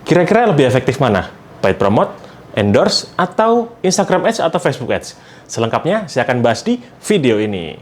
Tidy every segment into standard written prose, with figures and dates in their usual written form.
Kira-kira lebih efektif mana? Paid promote, endorse, atau Instagram Ads atau Facebook Ads? Selengkapnya saya akan bahas di video ini.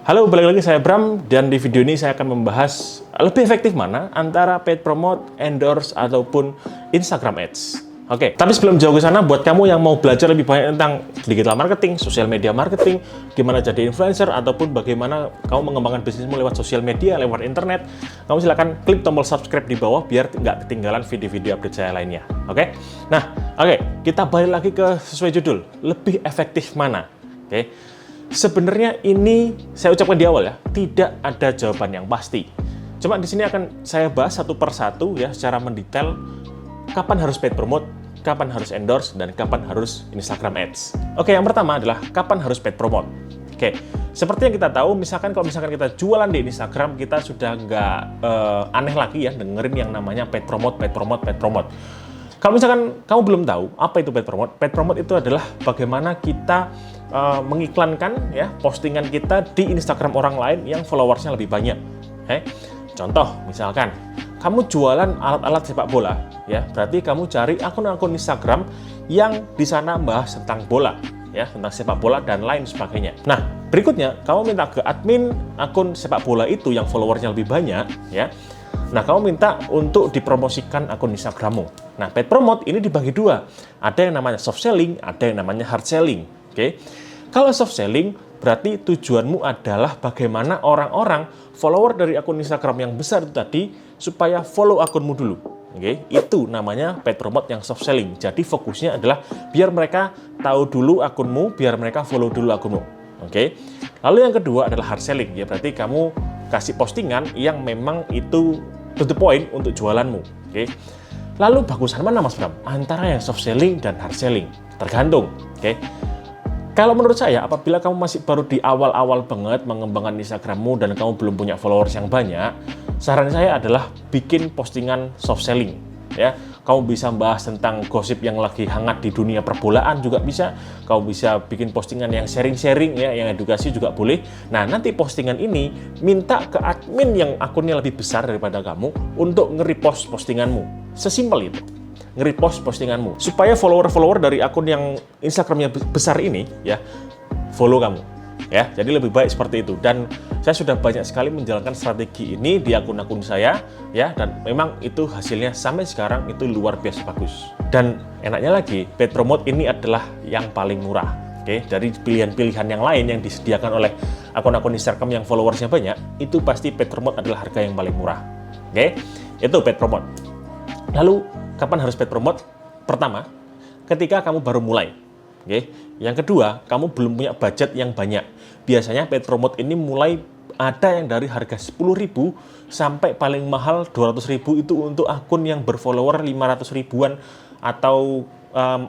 Halo, balik lagi saya Bram, dan di video ini saya akan membahas lebih efektif mana antara paid promote, endorse, ataupun Instagram Ads. Oke, tapi sebelum jauh ke sana, buat kamu yang mau belajar lebih banyak tentang digital marketing, social media marketing, gimana jadi influencer, ataupun bagaimana kamu mengembangkan bisnismu lewat sosial media, lewat internet, kamu silahkan klik tombol subscribe di bawah biar nggak ketinggalan video-video update saya lainnya. Oke? Nah, kita balik lagi ke sesuai judul, lebih efektif mana? Oke? Sebenarnya ini saya ucapkan di awal ya, tidak ada jawaban yang pasti. Cuma di sini akan saya bahas satu persatu ya secara mendetail kapan harus paid promote, kapan harus endorse, dan kapan harus Instagram Ads. Oke, yang pertama adalah kapan harus paid promote. Oke, seperti yang kita tahu, kalau misalkan kita jualan di Instagram, kita sudah nggak aneh lagi ya dengerin yang namanya paid promote. Kalau misalkan kamu belum tahu apa itu paid promote itu adalah bagaimana kita mengiklankan ya postingan kita di Instagram orang lain yang followersnya lebih banyak. Contoh, misalkan kamu jualan alat-alat sepak bola, ya berarti kamu cari akun-akun Instagram yang di sana bahas tentang bola, ya tentang sepak bola dan lain sebagainya. Nah, berikutnya kamu minta ke admin akun sepak bola itu yang followersnya lebih banyak, ya. Nah, kamu minta untuk dipromosikan akun Instagrammu. Nah, paid promote ini dibagi dua. Ada yang namanya soft selling, ada yang namanya hard selling. Oke. Kalau soft selling berarti tujuanmu adalah bagaimana orang-orang follower dari akun Instagram yang besar itu tadi supaya follow akunmu dulu. Oke, itu namanya paid promote yang soft selling. Jadi fokusnya adalah biar mereka tahu dulu akunmu, biar mereka follow dulu akunmu. Oke. Lalu yang kedua adalah hard selling. Ya berarti kamu kasih postingan yang memang itu to the point untuk jualanmu. Oke. Lalu bagusan mana Mas Bram? Antara yang soft selling dan hard selling. Tergantung. Oke. Kalau menurut saya, apabila kamu masih baru di awal-awal banget mengembangkan Instagrammu dan kamu belum punya followers yang banyak, saran saya adalah bikin postingan soft selling. Ya, kamu bisa bahas tentang gosip yang lagi hangat di dunia perbolaan juga bisa. Kamu bisa bikin postingan yang sharing-sharing ya, yang edukasi juga boleh. Nah, nanti postingan ini minta ke admin yang akunnya lebih besar daripada kamu untuk nge-repost postinganmu. Sesimpel itu. Nge-repost postinganmu supaya follower-follower dari akun yang Instagramnya besar ini ya follow kamu ya. Jadi lebih baik seperti itu, dan saya sudah banyak sekali menjalankan strategi ini di akun-akun saya ya, dan memang itu hasilnya sampai sekarang itu luar biasa bagus. Dan enaknya lagi, paid promote ini adalah yang paling murah. Oke, dari pilihan-pilihan yang lain yang disediakan oleh akun-akun Instagram yang followersnya banyak, itu pasti paid promote adalah harga yang paling murah. Oke, itu paid promote. Lalu kapan harus paid promote? Pertama, ketika kamu baru mulai. Oke. Yang kedua, kamu belum punya budget yang banyak. Biasanya paid promote ini mulai ada yang dari harga 10.000 sampai paling mahal 200.000 itu untuk akun yang berfollower 500 ribuan atau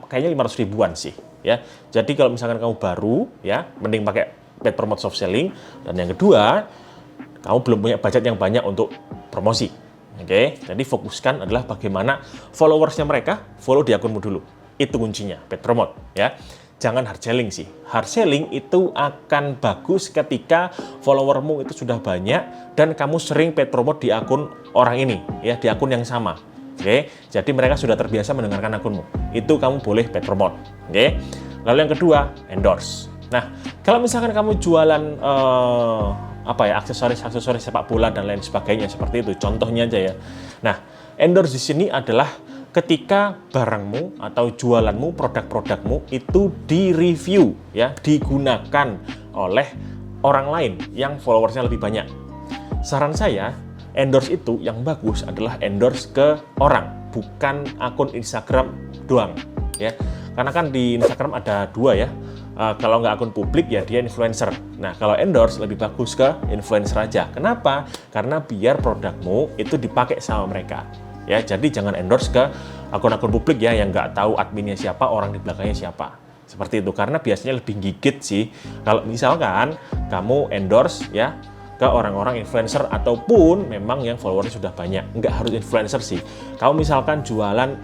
kayaknya 500 ribuan sih. Ya. Jadi kalau misalkan kamu baru, ya mending pakai paid promote soft selling. Dan yang kedua, kamu belum punya budget yang banyak untuk promosi. Oke, jadi fokuskan adalah bagaimana followersnya mereka follow di akunmu dulu. Itu kuncinya, paid promote ya. Jangan hard selling sih. Hard selling itu akan bagus ketika followermu itu sudah banyak dan kamu sering paid promote di akun orang ini ya, di akun yang sama. Oke, jadi mereka sudah terbiasa mendengarkan akunmu. Itu kamu boleh paid promote. Oke. Lalu yang kedua, endorse. Nah, kalau misalkan kamu jualan aksesoris sepak bola dan lain sebagainya seperti itu, contohnya aja ya. Nah, endorse di sini adalah ketika barangmu atau jualanmu, produk-produkmu itu di-review ya, digunakan oleh orang lain yang followersnya lebih banyak. Saran saya, endorse itu yang bagus adalah endorse ke orang, bukan akun Instagram doang ya. Karena kan di Instagram ada dua ya. Kalau nggak akun publik ya dia influencer. Nah, kalau endorse lebih bagus ke influencer aja. Kenapa? Karena biar produkmu itu dipakai sama mereka. Ya, jadi jangan endorse ke akun-akun publik ya yang nggak tahu adminnya siapa, orang di belakangnya siapa. Seperti itu, karena biasanya lebih gigit sih. Kalau misalkan kamu endorse ya ke orang-orang influencer ataupun memang yang followernya sudah banyak. Nggak harus influencer sih. Kamu misalkan jualan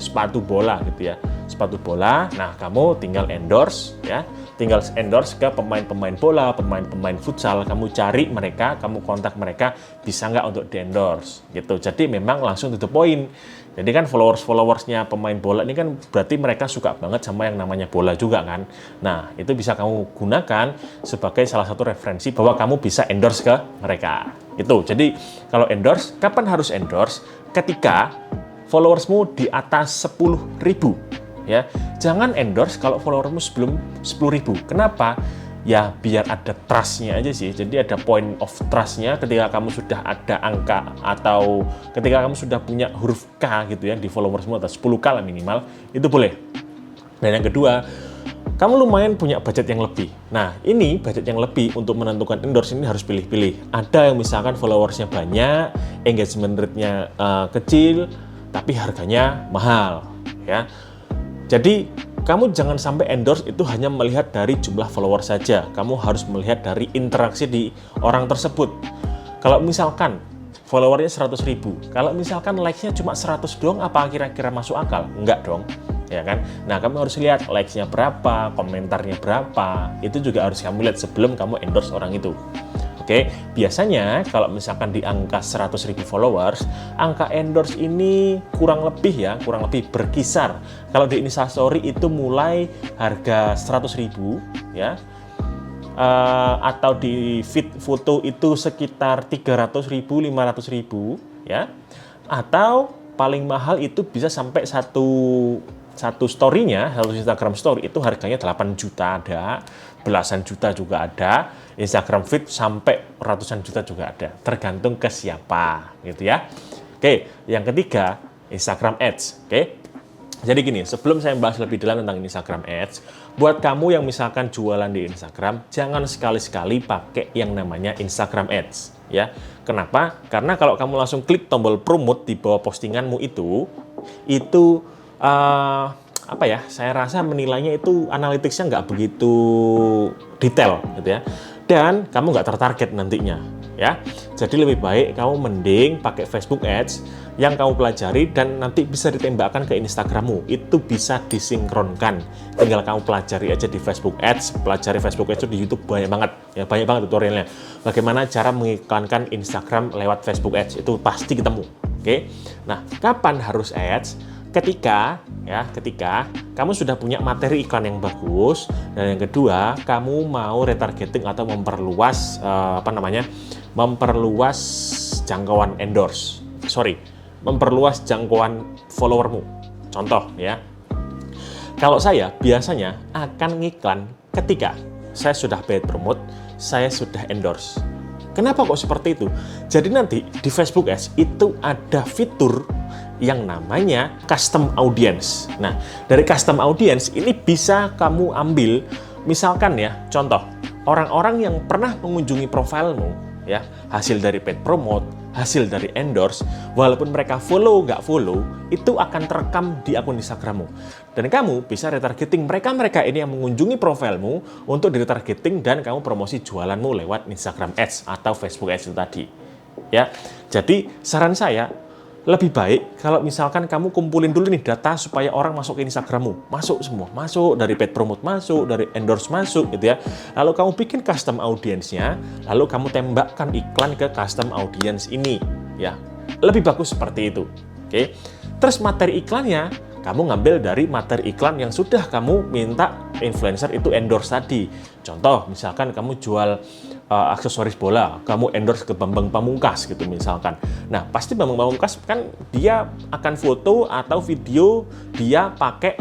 sepatu bola gitu ya, sepatu bola. Nah, kamu tinggal endorse ya, tinggal endorse ke pemain-pemain bola, pemain-pemain futsal. Kamu cari mereka, kamu kontak mereka, bisa nggak untuk di endorse gitu. Jadi memang langsung to the point. Jadi kan followersnya pemain bola ini kan berarti mereka suka banget sama yang namanya bola juga kan. Nah, itu bisa kamu gunakan sebagai salah satu referensi bahwa kamu bisa endorse ke mereka. Gitu. Jadi kalau endorse, kapan harus endorse? Ketika followersmu di atas 10.000 ya. Jangan endorse kalau followersmu sebelum 10.000. Kenapa? Ya biar ada trust-nya aja sih. Jadi ada point of trust-nya ketika kamu sudah ada angka atau ketika kamu sudah punya huruf K gitu ya di followersmu atau 10K lah minimal, itu boleh. Dan yang kedua, kamu lumayan punya budget yang lebih. Nah, ini budget yang lebih untuk menentukan endorse ini harus pilih-pilih. Ada yang misalkan followersnya banyak, engagement rate-nya kecil, tapi harganya mahal ya. Jadi kamu jangan sampai endorse itu hanya melihat dari jumlah follower saja. Kamu harus melihat dari interaksi di orang tersebut. Kalau misalkan followernya 100.000, kalau misalkan likes-nya cuma 100 doang, apa kira-kira masuk akal? Enggak dong, ya kan? Nah, kamu harus lihat likes-nya berapa, komentarnya berapa. Itu juga harus kamu lihat sebelum kamu endorse orang itu. Oke, biasanya kalau misalkan di angka 100.000 followers, angka endorse ini kurang lebih berkisar. Kalau di Instastory itu mulai harga 100.000 ya, atau di feed foto itu sekitar 300.000, 500.000 ya, atau paling mahal itu bisa sampai satu story-nya, satu Instagram story itu harganya 8 juta ada, belasan juta juga ada, Instagram feed sampai ratusan juta juga ada, tergantung ke siapa gitu ya. Oke, yang ketiga Instagram Ads. Oke, jadi gini, sebelum saya bahas lebih dalam tentang Instagram Ads, buat kamu yang misalkan jualan di Instagram, jangan sekali-sekali pakai yang namanya Instagram Ads ya. Kenapa? Karena kalau kamu langsung klik tombol promote di bawah postinganmu itu saya rasa menilainya itu analytics-nya nggak begitu detail gitu ya, dan kamu nggak tertarget nantinya ya. Jadi lebih baik kamu mending pakai Facebook Ads yang kamu pelajari dan nanti bisa ditembakkan ke Instagrammu. Itu bisa disinkronkan, tinggal kamu pelajari aja di Facebook Ads. Pelajari Facebook Ads itu di YouTube banyak banget tutorialnya. Bagaimana cara mengiklankan Instagram lewat Facebook Ads, itu pasti ketemu. Oke, nah kapan harus ads? Ketika kamu sudah punya materi iklan yang bagus, dan yang kedua kamu mau retargeting atau memperluas memperluas jangkauan followermu. Contoh ya, kalau saya biasanya akan ngiklan ketika saya sudah paid promote, saya sudah endorse. Kenapa kok seperti itu? Jadi nanti di Facebook Ads itu ada fitur yang namanya custom audience. Nah, dari custom audience ini bisa kamu ambil, misalkan ya, contoh, orang-orang yang pernah mengunjungi profilmu, ya, hasil dari paid promote, hasil dari endorse, walaupun mereka follow, nggak follow, itu akan terekam di akun Instagrammu. Dan kamu bisa retargeting mereka-mereka ini yang mengunjungi profilmu untuk diretargeting dan kamu promosi jualanmu lewat Instagram Ads atau Facebook Ads itu tadi. Ya, jadi saran saya, lebih baik kalau misalkan kamu kumpulin dulu nih data supaya orang masuk ke Instagrammu, masuk semua, masuk dari paid promote, masuk dari endorse, masuk gitu ya. Lalu kamu bikin custom audience-nya, lalu kamu tembakkan iklan ke custom audience ini ya. Lebih bagus seperti itu. Oke. Terus materi iklannya kamu ngambil dari materi iklan yang sudah kamu minta influencer itu endorse tadi. Contoh, misalkan kamu jual aksesoris bola, kamu endorse ke Bambang Pamungkas gitu misalkan. Nah, pasti Bambang Pamungkas kan dia akan foto atau video dia pakai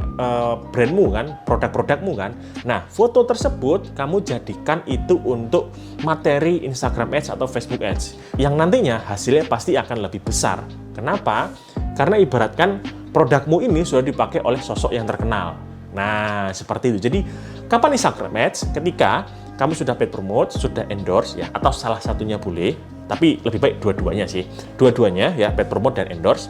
brandmu kan, produk-produkmu kan. Nah, foto tersebut kamu jadikan itu untuk materi Instagram Ads atau Facebook Ads yang nantinya hasilnya pasti akan lebih besar. Kenapa? Karena ibaratkan produkmu ini sudah dipakai oleh sosok yang terkenal. Nah, seperti itu. Jadi, kapan Instagram Ads? Ketika kamu sudah paid promote, sudah endorse ya, atau salah satunya boleh, tapi lebih baik dua-duanya sih. Dua-duanya ya, paid promote dan endorse.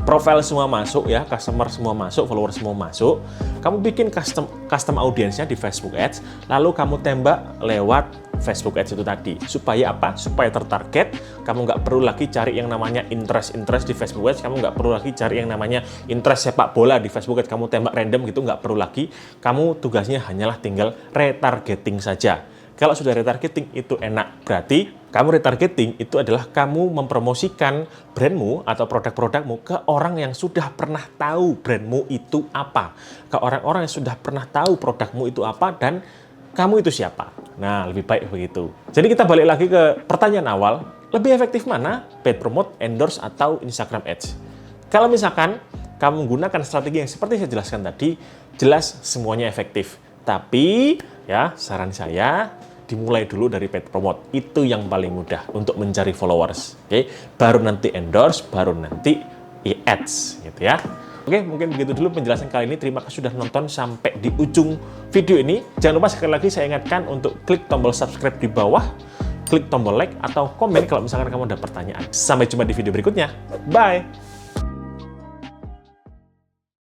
Profile semua masuk ya, customer semua masuk, follower semua masuk. Kamu bikin custom audience-nya di Facebook Ads, lalu kamu tembak lewat Facebook Ads itu tadi. Supaya apa? Supaya tertarget, kamu nggak perlu lagi cari yang namanya interest di Facebook Ads, kamu nggak perlu lagi cari yang namanya interest sepak bola di Facebook Ads, kamu tembak random gitu, nggak perlu lagi. Kamu tugasnya hanyalah tinggal retargeting saja. Kalau sudah retargeting itu enak, berarti kamu retargeting itu adalah kamu mempromosikan brandmu atau produk-produkmu ke orang yang sudah pernah tahu brandmu itu apa, ke orang-orang yang sudah pernah tahu produkmu itu apa dan kamu itu siapa. Nah, lebih baik begitu. Jadi kita balik lagi ke pertanyaan awal, lebih efektif mana? Paid promote, endorse, atau Instagram Ads? Kalau misalkan kamu menggunakan strategi yang seperti saya jelaskan tadi, jelas semuanya efektif. Tapi ya saran saya dimulai dulu dari paid promote. Itu yang paling mudah untuk mencari followers. Oke, baru nanti endorse, baru nanti ads gitu ya. Oke, mungkin begitu dulu penjelasan kali ini. Terima kasih sudah nonton sampai di ujung video ini. Jangan lupa sekali lagi saya ingatkan untuk klik tombol subscribe di bawah, klik tombol like atau komen kalau misalkan kamu ada pertanyaan. Sampai jumpa di video berikutnya. Bye!